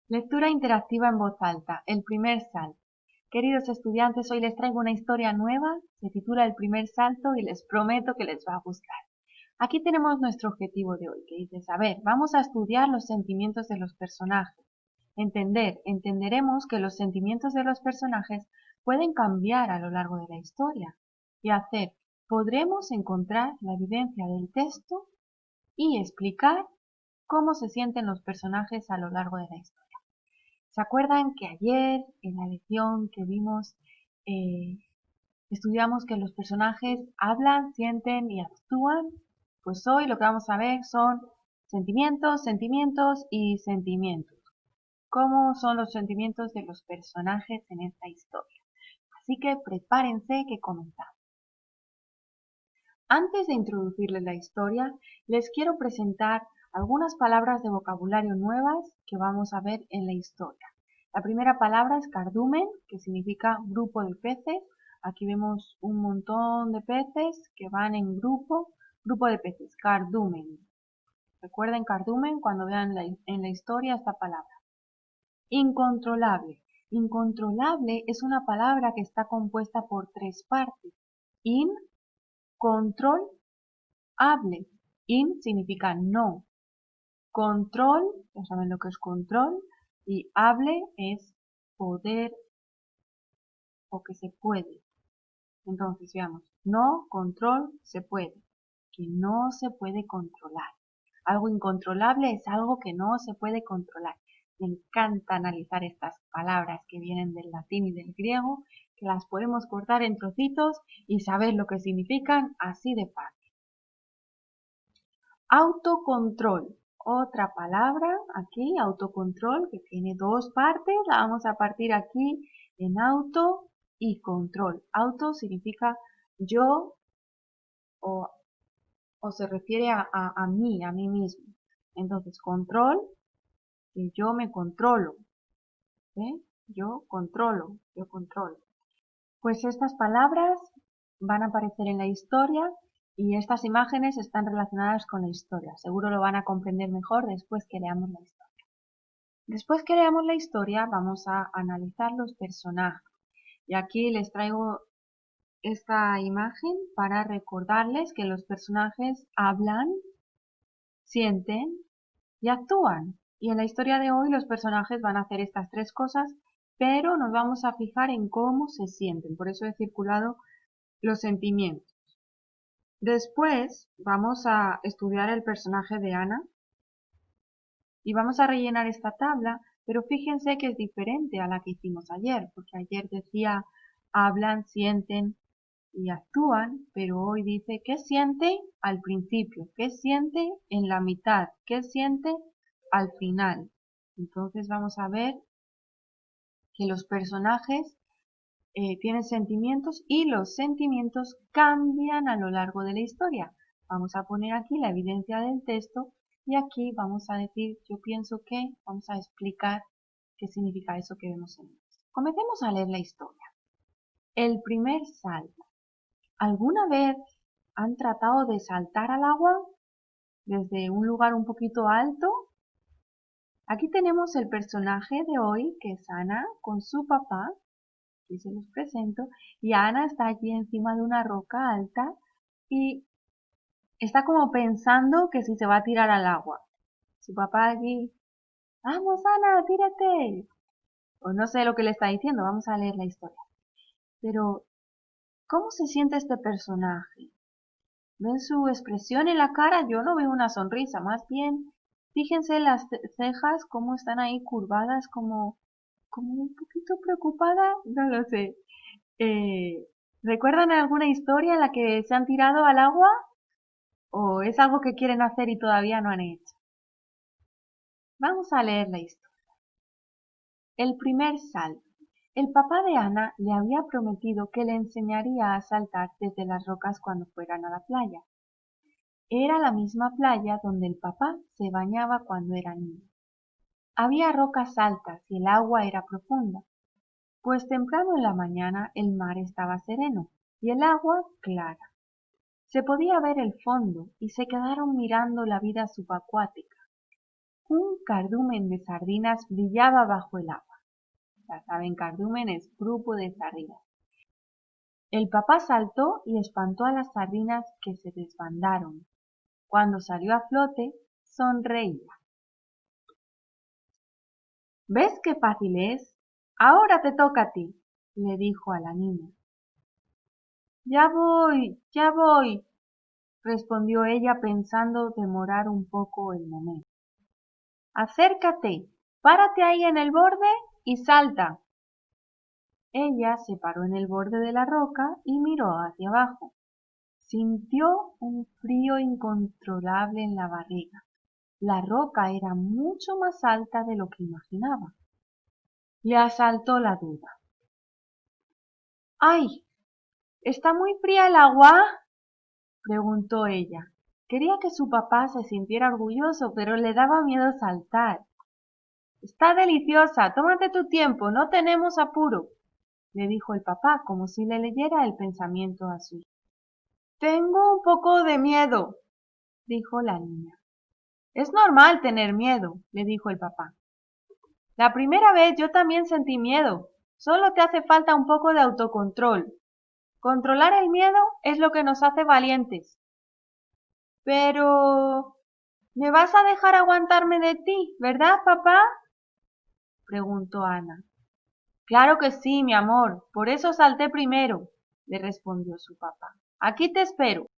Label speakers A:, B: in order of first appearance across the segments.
A: Lectura interactiva en voz alta, el primer salto. Queridos estudiantes, hoy les traigo una historia nueva, se titula El primer salto y les prometo que les va a gustar. Aquí tenemos nuestro objetivo de hoy, que dice, vamos a estudiar los sentimientos de los personajes. Entenderemos que los sentimientos de los personajes pueden cambiar a lo largo de la historia. Y podremos encontrar la evidencia del texto y explicar cómo se sienten los personajes a lo largo de la historia. ¿Se acuerdan que ayer en la lección que vimos eh, estudiamos que los personajes hablan, sienten y actúan? Pues hoy lo que vamos a ver son sentimientos, sentimientos y sentimientos. ¿Cómo son los sentimientos de los personajes en esta historia? Así que prepárense que comenzamos. Antes de introducirles la historia, les quiero presentar algunas palabras de vocabulario nuevas que vamos a ver en la historia. La primera palabra es cardumen, que significa grupo de peces. Aquí vemos un montón de peces que van en grupo de peces, cardumen. Recuerden cardumen cuando vean en la historia esta palabra. Incontrolable. Incontrolable es una palabra que está compuesta por tres partes. In, control, hable. In significa no. Control, ya saben lo que es control. Y hable es poder o que se puede. Entonces, veamos. No, control, se puede. Que no se puede controlar. Algo incontrolable es algo que no se puede controlar. Me encanta analizar estas palabras que vienen del latín y del griego, que las podemos cortar en trocitos y saber lo que significan así de fácil. Autocontrol. Otra palabra aquí, autocontrol, que tiene dos partes. La vamos a partir aquí en auto y control. Auto significa yo o, se refiere a mí, a mí mismo. Entonces, control, que yo me controlo. ¿Eh? Yo controlo, yo controlo. Pues estas palabras van a aparecer en la historia y estas imágenes están relacionadas con la historia. Seguro lo van a comprender mejor después que leamos la historia. Después que leamos la historia vamos a analizar los personajes. Y aquí les traigo esta imagen para recordarles que los personajes hablan, sienten y actúan. Y en la historia de hoy los personajes van a hacer estas tres cosas, pero nos vamos a fijar en cómo se sienten. Por eso he circulado los sentimientos. Después vamos a estudiar el personaje de Ana y vamos a rellenar esta tabla, pero fíjense que es diferente a la que hicimos ayer, porque ayer decía hablan, sienten y actúan, pero hoy dice qué siente al principio, qué siente en la mitad, qué siente al final. Entonces vamos a ver que los personajes tienen sentimientos y los sentimientos cambian a lo largo de la historia. Vamos a poner aquí la evidencia del texto y aquí vamos a decir, yo pienso que, vamos a explicar qué significa eso que vemos en el texto. Comencemos a leer la historia. El primer salto. ¿Alguna vez han tratado de saltar al agua desde un lugar un poquito alto? Aquí tenemos el personaje de hoy, que es Ana, con su papá. Aquí se los presento. Y Ana está allí encima de una roca alta y está como pensando que si se va a tirar al agua. Su papá allí, vamos Ana, tírate. O no sé lo que le está diciendo, vamos a leer la historia. Pero, ¿cómo se siente este personaje? ¿Ven su expresión en la cara? Yo no veo una sonrisa, más bien, fíjense las cejas, cómo están ahí curvadas, como un poquito preocupada, no lo sé. Eh, ¿Recuerdan alguna historia en la que se han tirado al agua? ¿O es algo que quieren hacer y todavía no han hecho? Vamos a leer la historia. El primer salto. El papá de Ana le había prometido que le enseñaría a saltar desde las rocas cuando fueran a la playa. Era la misma playa donde el papá se bañaba cuando era niño. Había rocas altas y el agua era profunda, pues temprano en la mañana el mar estaba sereno y el agua clara. Se podía ver el fondo y se quedaron mirando la vida subacuática. Un cardumen de sardinas brillaba bajo el agua. Ya saben, cardumen es grupo de sardinas. El papá saltó y espantó a las sardinas que se desbandaron. Cuando salió a flote, sonreía. ¿Ves qué fácil es? Ahora te toca a ti, le dijo a la niña. Ya voy, respondió ella pensando demorar un poco el momento. Acércate, párate ahí en el borde y salta. Ella se paró en el borde de la roca y miró hacia abajo. Sintió un frío incontrolable en la barriga. La roca era mucho más alta de lo que imaginaba. Le asaltó la duda. ¡Ay! ¿Está muy fría el agua? Preguntó ella. Quería que su papá se sintiera orgulloso, pero le daba miedo saltar. Está deliciosa, tómate tu tiempo, no tenemos apuro, le dijo el papá, como si le leyera el pensamiento a su hijo. Tengo un poco de miedo, dijo la niña. Es normal tener miedo, le dijo el papá. La primera vez yo también sentí miedo. Solo te hace falta un poco de autocontrol. Controlar el miedo es lo que nos hace valientes. Pero... ¿me vas a dejar aguantarme de ti, verdad, papá? Preguntó Ana. Claro que sí, mi amor. Por eso salté primero, le respondió su papá. Aquí te espero.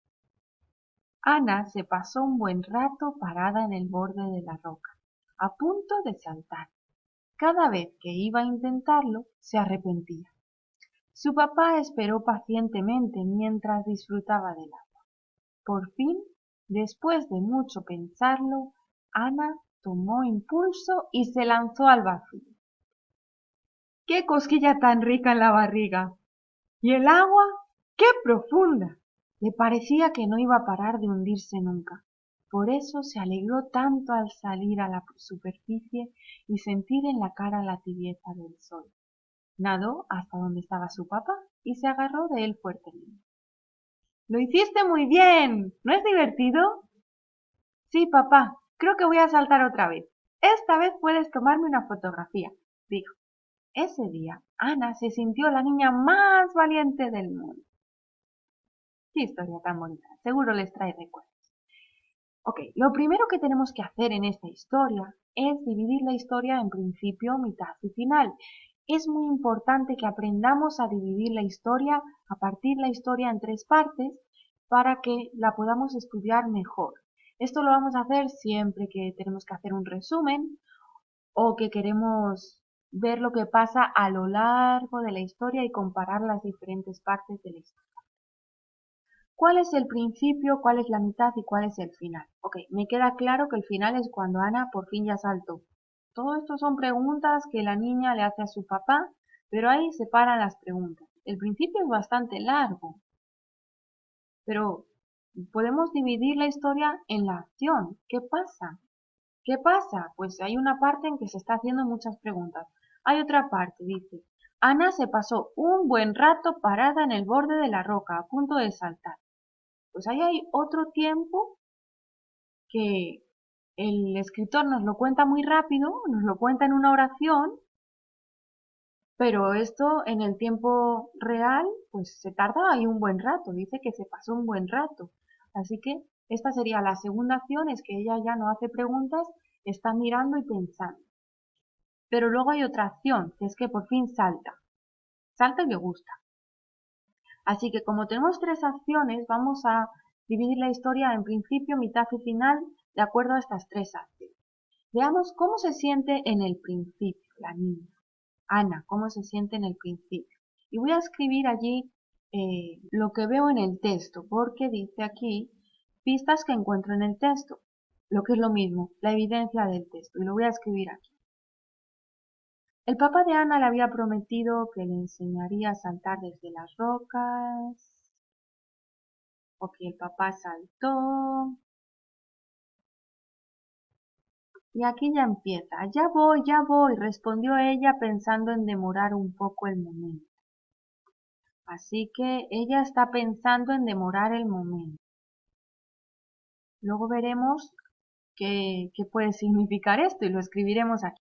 A: Ana se pasó un buen rato parada en el borde de la roca, a punto de saltar. Cada vez que iba a intentarlo, se arrepentía. Su papá esperó pacientemente mientras disfrutaba del agua. Por fin, después de mucho pensarlo, Ana tomó impulso y se lanzó al vacío. ¡Qué cosquilla tan rica en la barriga! ¿Y el agua? ¡Qué profunda! Le parecía que no iba a parar de hundirse nunca. Por eso se alegró tanto al salir a la superficie y sentir en la cara la tibieza del sol. Nadó hasta donde estaba su papá y se agarró de él fuertemente. ¡Lo hiciste muy bien! ¿No es divertido? Sí, papá, creo que voy a saltar otra vez. Esta vez puedes tomarme una fotografía, dijo. Ese día, Ana se sintió la niña más valiente del mundo. ¡Qué historia tan bonita! Seguro les trae recuerdos. Ok, lo primero que tenemos que hacer en esta historia es dividir la historia en principio, mitad y final. Es muy importante que aprendamos a dividir la historia, a partir la historia en tres partes, para que la podamos estudiar mejor. Esto lo vamos a hacer siempre que tenemos que hacer un resumen o que queremos ver lo que pasa a lo largo de la historia y comparar las diferentes partes de la historia. ¿Cuál es el principio, cuál es la mitad y cuál es el final? Ok, me queda claro que el final es cuando Ana por fin ya saltó. Todo esto son preguntas que la niña le hace a su papá, pero ahí se paran las preguntas. El principio es bastante largo, pero podemos dividir la historia en la acción. ¿Qué pasa? ¿Qué pasa? Pues hay una parte en que se está haciendo muchas preguntas. Hay otra parte, dice, Ana se pasó un buen rato parada en el borde de la roca, a punto de saltar. Pues ahí hay otro tiempo que el escritor nos lo cuenta muy rápido, nos lo cuenta en una oración, pero esto en el tiempo real, pues se tarda ahí un buen rato, dice que se pasó un buen rato. Así que esta sería la segunda acción, es que ella ya no hace preguntas, está mirando y pensando. Pero luego hay otra acción, que es que por fin salta. Salta y le gusta. Así que como tenemos tres acciones, vamos a dividir la historia en principio, mitad y final de acuerdo a estas tres acciones. Veamos cómo se siente en el principio la niña. Ana, cómo se siente en el principio. Y voy a escribir allí lo que veo en el texto, porque dice aquí pistas que encuentro en el texto, lo que es lo mismo, la evidencia del texto, y lo voy a escribir aquí. El papá de Ana le había prometido que le enseñaría a saltar desde las rocas. Ok, el papá saltó. Y aquí ya empieza. Ya voy, respondió ella pensando en demorar un poco el momento. Así que ella está pensando en demorar el momento. Luego veremos qué puede significar esto y lo escribiremos aquí.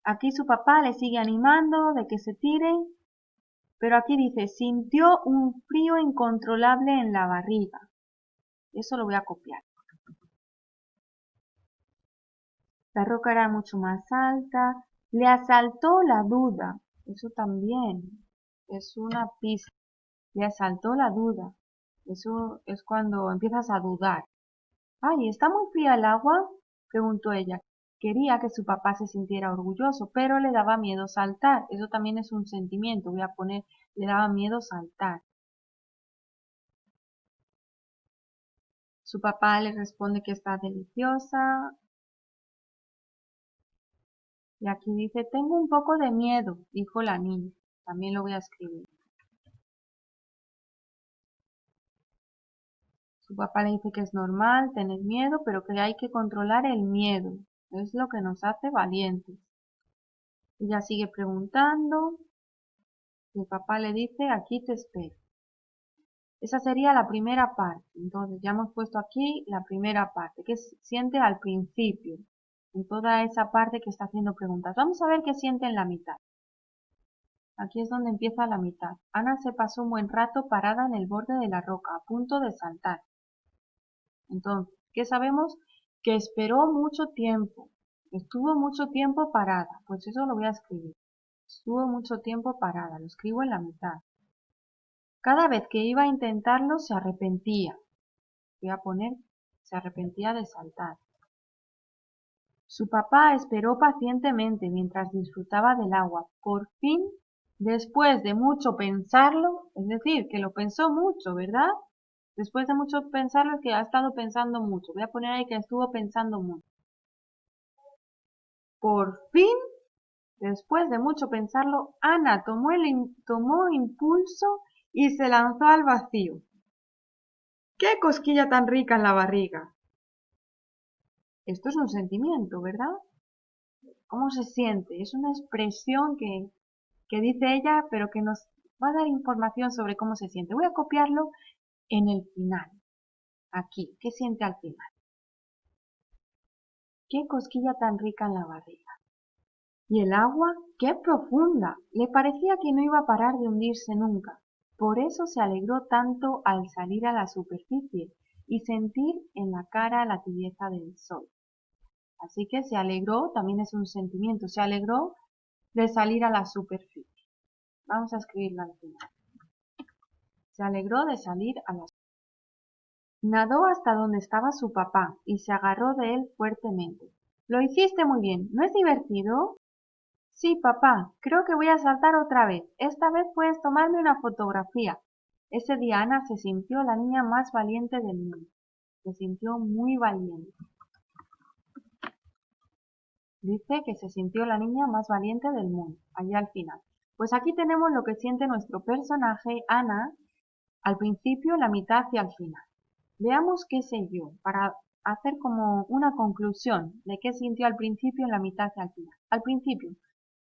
A: Aquí su papá le sigue animando de que se tire, pero aquí dice, sintió un frío incontrolable en la barriga. Eso lo voy a copiar. La roca era mucho más alta, le asaltó la duda. Eso también es una pista. Le asaltó la duda. Eso es cuando empiezas a dudar. Ay, ¿está muy fría el agua? Preguntó ella. Quería que su papá se sintiera orgulloso, pero le daba miedo saltar. Eso también es un sentimiento. Voy a poner, le daba miedo saltar. Su papá le responde que está deliciosa. Y aquí dice, tengo un poco de miedo, dijo la niña. También lo voy a escribir. Su papá le dice que es normal tener miedo, pero que hay que controlar el miedo. Es lo que nos hace valientes. Ella sigue preguntando. Y el papá le dice, aquí te espero. Esa sería la primera parte. Entonces ya hemos puesto aquí la primera parte, que siente al principio, en toda esa parte que está haciendo preguntas. Vamos a ver qué siente en la mitad. Aquí es donde empieza la mitad. Ana se pasó un buen rato parada en el borde de la roca, a punto de saltar. Entonces, ¿qué sabemos? Que esperó mucho tiempo. Estuvo mucho tiempo parada. Pues eso lo voy a escribir. Estuvo mucho tiempo parada. Lo escribo en la mitad. Cada vez que iba a intentarlo se arrepentía. Voy a poner se arrepentía de saltar. Su papá esperó pacientemente mientras disfrutaba del agua. Por fin, después de mucho pensarlo, es decir, que lo pensó mucho, ¿verdad? Después de mucho pensarlo es que ha estado pensando mucho. Voy a poner ahí que estuvo pensando mucho. Por fin, después de mucho pensarlo, Ana tomó impulso y se lanzó al vacío. ¡Qué cosquilla tan rica en la barriga! Esto es un sentimiento, ¿verdad? ¿Cómo se siente? Es una expresión que dice ella, pero que nos va a dar información sobre cómo se siente. Voy a copiarlo en el final. Aquí, ¿qué siente al final? ¡Qué cosquilla tan rica en la barriga! Y el agua, ¡qué profunda! Le parecía que no iba a parar de hundirse nunca. Por eso se alegró tanto al salir a la superficie y sentir en la cara la tibieza del sol. Así que se alegró, también es un sentimiento, se alegró de salir a la superficie. Vamos a escribirlo al final. Se alegró de salir a la superficie. Nadó hasta donde estaba su papá y se agarró de él fuertemente. Lo hiciste muy bien, ¿no es divertido? Sí, papá, creo que voy a saltar otra vez. Esta vez puedes tomarme una fotografía. Ese día Ana se sintió la niña más valiente del mundo. Se sintió muy valiente. Dice que se sintió la niña más valiente del mundo, allá al final. Pues aquí tenemos lo que siente nuestro personaje, Ana, al principio, la mitad y al final. Veamos qué sé yo, para hacer como una conclusión de qué sintió al principio, en la mitad y al final. Al principio,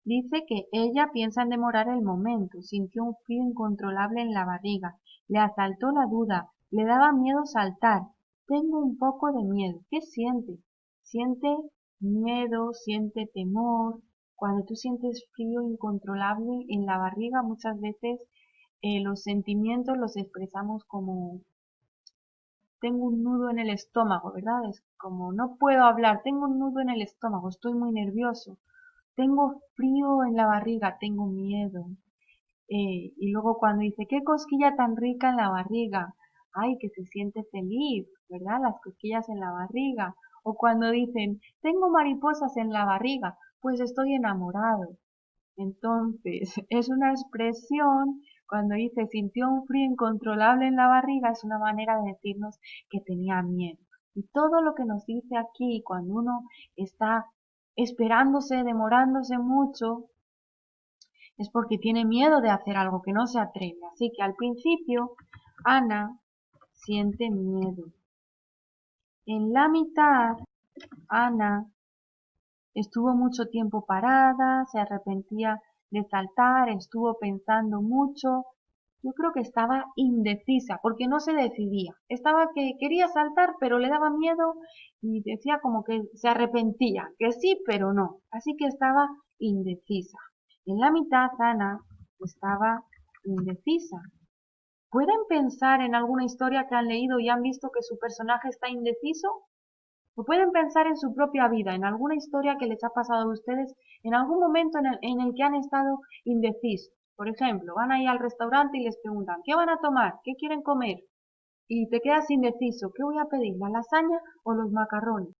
A: dice que ella piensa en demorar el momento, sintió un frío incontrolable en la barriga, le asaltó la duda, le daba miedo saltar. Tengo un poco de miedo. ¿Qué siente? Siente miedo, siente temor. Cuando tú sientes frío incontrolable en la barriga, muchas veces los sentimientos los expresamos como tengo un nudo en el estómago, ¿verdad? Es como no puedo hablar, tengo un nudo en el estómago, estoy muy nervioso, tengo frío en la barriga, tengo miedo. Y luego cuando dice, qué cosquilla tan rica en la barriga, ay, que se siente feliz, ¿verdad? Las cosquillas en la barriga. O cuando dicen, tengo mariposas en la barriga, pues estoy enamorado. Entonces, es una expresión, cuando dice sintió un frío incontrolable en la barriga, es una manera de decirnos que tenía miedo. Y todo lo que nos dice aquí, cuando uno está esperándose, demorándose mucho, es porque tiene miedo de hacer algo que no se atreve. Así que al principio, Ana siente miedo. En la mitad, Ana estuvo mucho tiempo parada, se arrepentía de saltar, estuvo pensando mucho Yo creo que estaba indecisa porque no se decidía. Estaba que quería saltar pero le daba miedo y decía como que se arrepentía, que sí pero no. Así que estaba indecisa. En la mitad Ana estaba indecisa. ¿Pueden pensar en alguna historia que han leído y han visto que su personaje está indeciso? ¿O pueden pensar en su propia vida, en alguna historia que les ha pasado a ustedes, en algún momento en el que han estado indecisos? Por ejemplo, van ahí al restaurante y les preguntan, ¿qué van a tomar? ¿Qué quieren comer? Y te quedas indeciso, ¿qué voy a pedir? ¿La lasaña o los macarrones?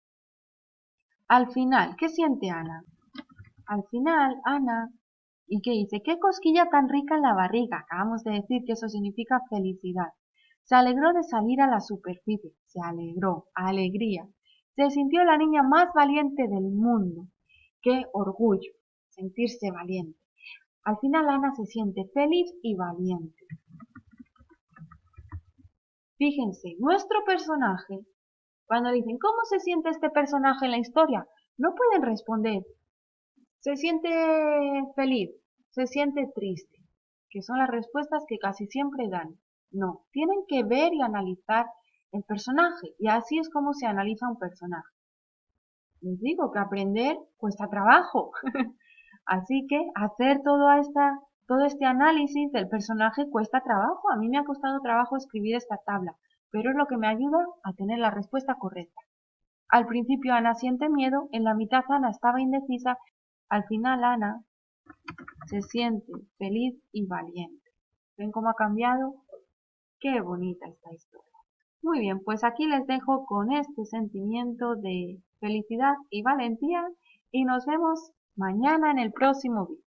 A: Al final, ¿qué siente Ana? Al final, Ana, ¿y qué dice? ¡Qué cosquilla tan rica en la barriga! Acabamos de decir que eso significa felicidad. Se alegró de salir a la superficie. Se alegró, alegría. Se sintió la niña más valiente del mundo. ¡Qué orgullo! Sentirse valiente. Al final Ana se siente feliz y valiente. Fíjense, nuestro personaje, cuando dicen ¿cómo se siente este personaje en la historia? No pueden responder. Se siente feliz, se siente triste, que son las respuestas que casi siempre dan. No, tienen que ver y analizar el personaje, y así es como se analiza un personaje. Les digo que aprender cuesta trabajo, así que hacer todo este análisis del personaje cuesta trabajo. A mí me ha costado trabajo escribir esta tabla, pero es lo que me ayuda a tener la respuesta correcta. Al principio Ana siente miedo, en la mitad Ana estaba indecisa, al final Ana se siente feliz y valiente. ¿Ven cómo ha cambiado? Qué bonita esta historia. Muy bien, pues aquí les dejo con este sentimiento de felicidad y valentía y nos vemos mañana en el próximo vídeo.